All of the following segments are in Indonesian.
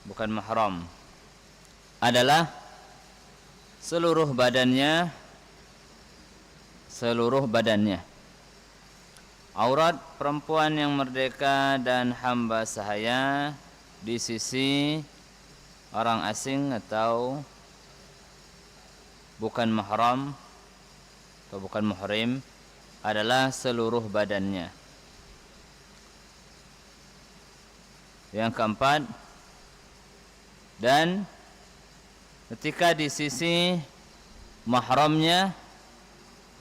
bukan mahram adalah seluruh badannya. Aurat perempuan yang merdeka dan hamba sahaya di sisi orang asing atau bukan mahram atau bukan muhrim adalah seluruh badannya. Yang keempat, dan ketika di sisi mahramnya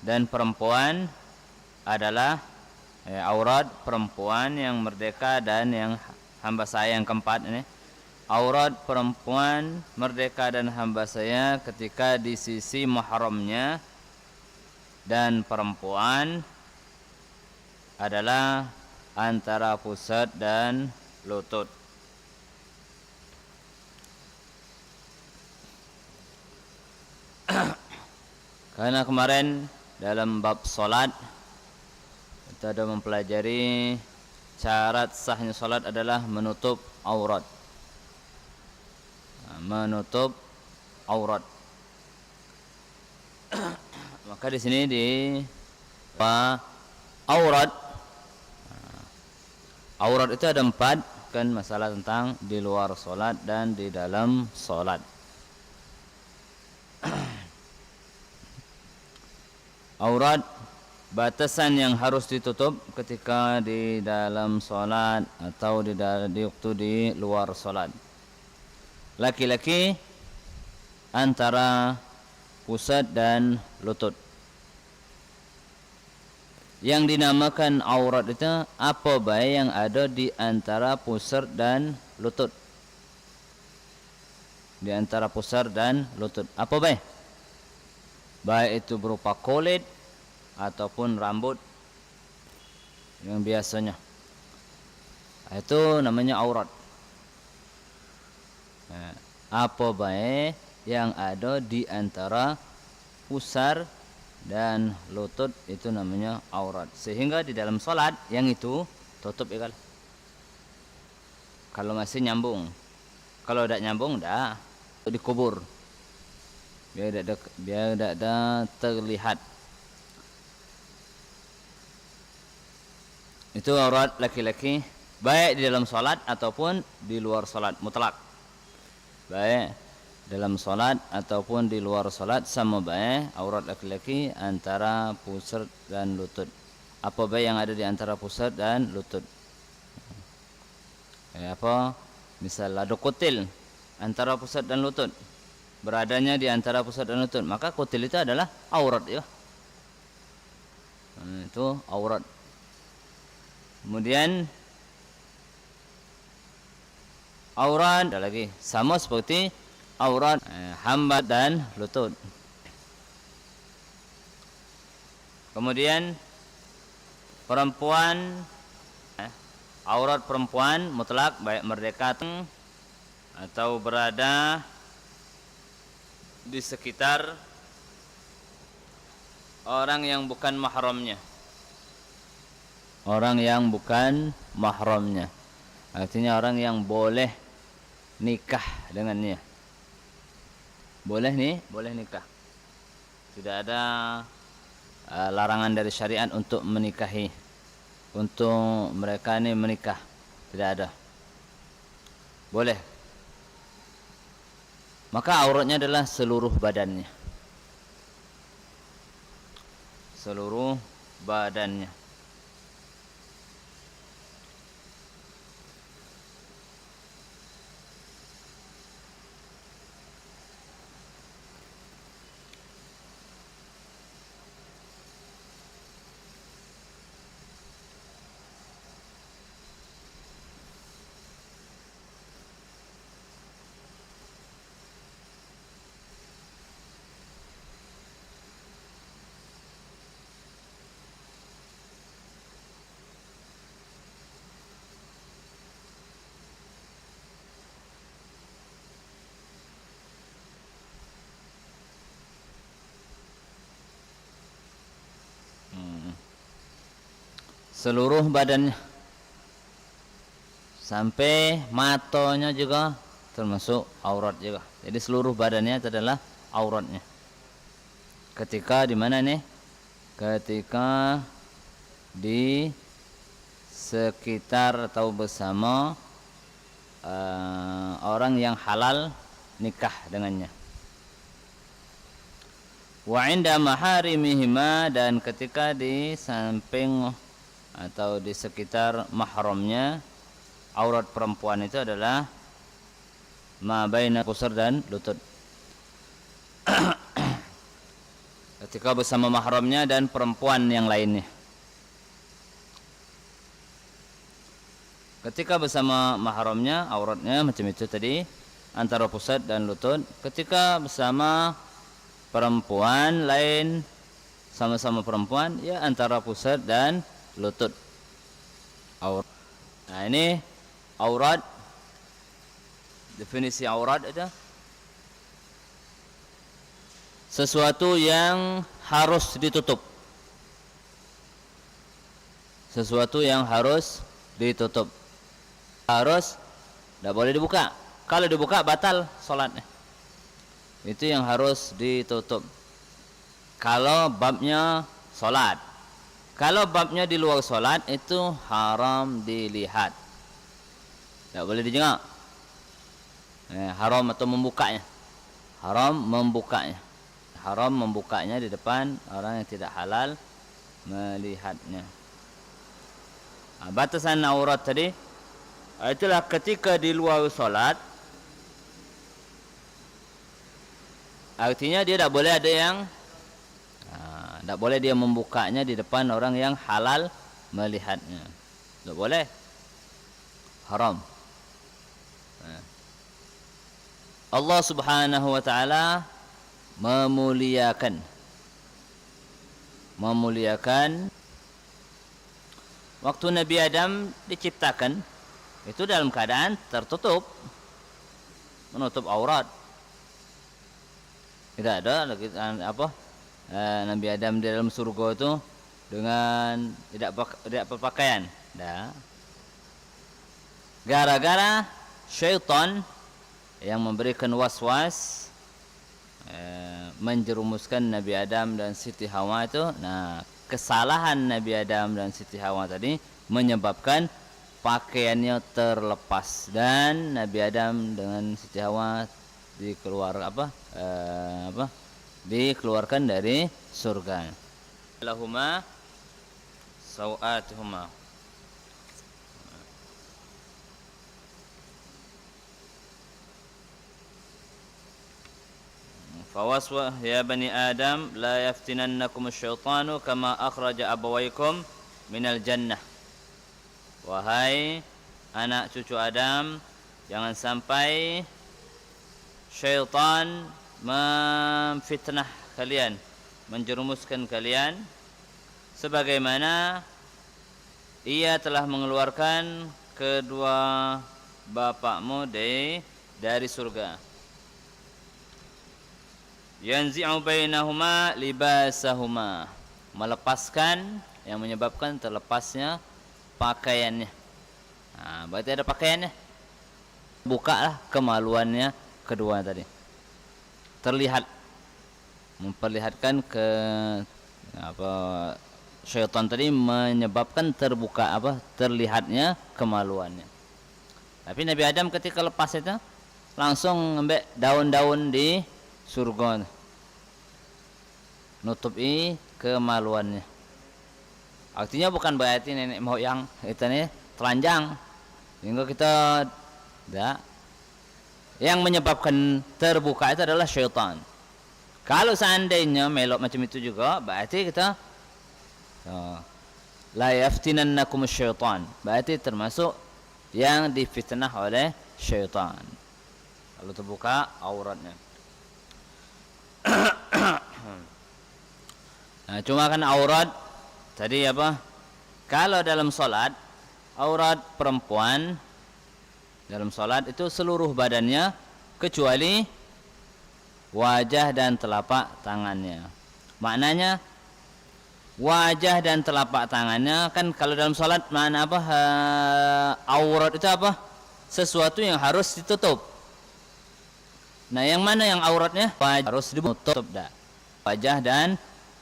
dan perempuan adalah aurat perempuan yang merdeka dan yang hamba saya. Yang keempat ini, aurat perempuan merdeka dan hamba saya ketika di sisi mahramnya dan perempuan adalah antara pusat dan lutut. Karena kemarin dalam bab solat kita ada mempelajari syarat sahnya solat adalah menutup aurat. Menutup aurat. Maka di sini di aurat. Aurat itu ada 4, kan masalah tentang di luar solat dan di dalam solat. Aurat batasan yang harus ditutup ketika di dalam solat atau di waktu di luar solat. Laki-laki antara pusat dan lutut. Yang dinamakan aurat itu apa baik yang ada di antara pusar dan lutut. Di antara pusar dan lutut. Apa baik? Baik itu berupa kulit ataupun rambut yang biasanya. Itu namanya aurat. Apa baik yang ada di antara pusar dan lutut itu namanya aurat. Sehingga di dalam solat yang itu tutup ya. Kalau masih nyambung. Kalau tidak nyambung dah dikubur. Biar tidak ada terlihat. Itu aurat laki-laki baik di dalam solat ataupun di luar solat, mutlak. Baik dalam solat ataupun di luar solat sama baik aurat laki-laki antara pusat dan lutut. Apa baik yang ada di antara pusat dan lutut? Apa? Misal ada kutil antara pusat dan lutut. Beradanya di antara pusat dan lutut, maka kutil itu adalah aurat ya. Itu aurat. Kemudian aurat ada lagi sama seperti aurat hamba dan lutut. Kemudian perempuan, aurat perempuan mutlak baik merdeka atau berada di sekitar orang yang bukan mahramnya. Orang yang bukan mahramnya. Artinya orang yang boleh nikah dengannya. Boleh nikah. Tidak ada larangan dari syariat untuk menikahi. Untuk mereka ini menikah. Tidak ada. Boleh. Maka auratnya adalah seluruh badannya. Seluruh badannya. Seluruh badannya sampai matanya juga termasuk aurat juga. Jadi seluruh badannya itu adalah auratnya. Ketika di mana nih? Ketika di sekitar atau bersama orang yang halal nikah dengannya. Wa inda maharimihima, dan ketika di samping atau di sekitar mahramnya, aurat perempuan itu adalah ma baina qusar dan lutut. Ketika bersama mahramnya dan perempuan yang lainnya. Ketika bersama mahramnya, auratnya macam itu tadi, antara pusat dan lutut. Ketika bersama perempuan lain, sama-sama perempuan, ya antara pusat dan lutut. Aurat. Nah, ini aurat. Definisi aurat itu sesuatu yang harus ditutup. Sesuatu yang harus ditutup. Harus, tidak boleh dibuka. Kalau dibuka batal sholatnya. Itu yang harus ditutup. Kalau babnya sholat. Kalau babnya di luar sholat, itu haram dilihat. Tidak boleh dijenguk. Haram atau membukanya. Haram membukanya. Haram membukanya di depan orang yang tidak halal melihatnya. Batasan aurat tadi itulah ketika di luar solat, artinya dia tidak boleh ada yang tidak boleh dia membukanya di depan orang yang halal melihatnya. Tidak boleh. Haram. Allah Subhanahu wa taala memuliakan waktu Nabi Adam diciptakan itu dalam keadaan tertutup, menutup aurat. Tidak ada Nabi Adam di dalam surga itu dengan tidak berpakaian. Tidak. Gara-gara syaitan yang memberikan was-was, menjerumuskan Nabi Adam dan Siti Hawa itu. Nah, kesalahan Nabi Adam dan Siti Hawa tadi menyebabkan pakaiannya terlepas, dan Nabi Adam dengan Siti Hawa dikeluarkan dari surga. Lahuma sawatuhuma. Fawaswa ya bani Adam la yaftinannakum asyaitanu kama akhraja abawaykum minal jannah. Wahai anak cucu Adam, jangan sampai syaitan memfitnah kalian, menjerumuskan kalian, sebagaimana ia telah mengeluarkan kedua bapakmu dari surga. Yanzi'u bainahuma libasahuma, melepaskan, yang menyebabkan terlepasnya pakaiannya. Nah, berarti ada pakaiannya. Bukalah kemaluannya kedua tadi. Terlihat, memperlihatkan syaitan tadi menyebabkan terlihatnya kemaluannya. Tapi Nabi Adam ketika lepas itu langsung ngambil daun-daun di surga, nutupi kemaluannya. Artinya bukan berarti nenek moyang kita nih telanjang, sehingga kita tidak. Yang menyebabkan terbuka itu adalah syaitan. Kalau seandainya melok macam itu juga, berarti kita la yaftinannakum syaitan, berarti termasuk yang difitnah oleh syaitan kalau terbuka auratnya. Nah, cuma kan aurat tadi kalau dalam solat, aurat perempuan dalam solat itu seluruh badannya kecuali wajah dan telapak tangannya. Maknanya wajah dan telapak tangannya kan kalau dalam solat makna aurat itu sesuatu yang harus ditutup. Nah, yang mana yang auratnya harus ditutup dah. Wajah dan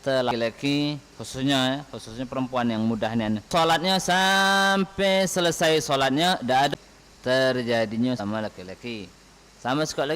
laki-laki khususnya perempuan yang mudahnya salatnya sampai selesai salatnya tidak ada terjadinya sama laki-laki. Sama sekali lagi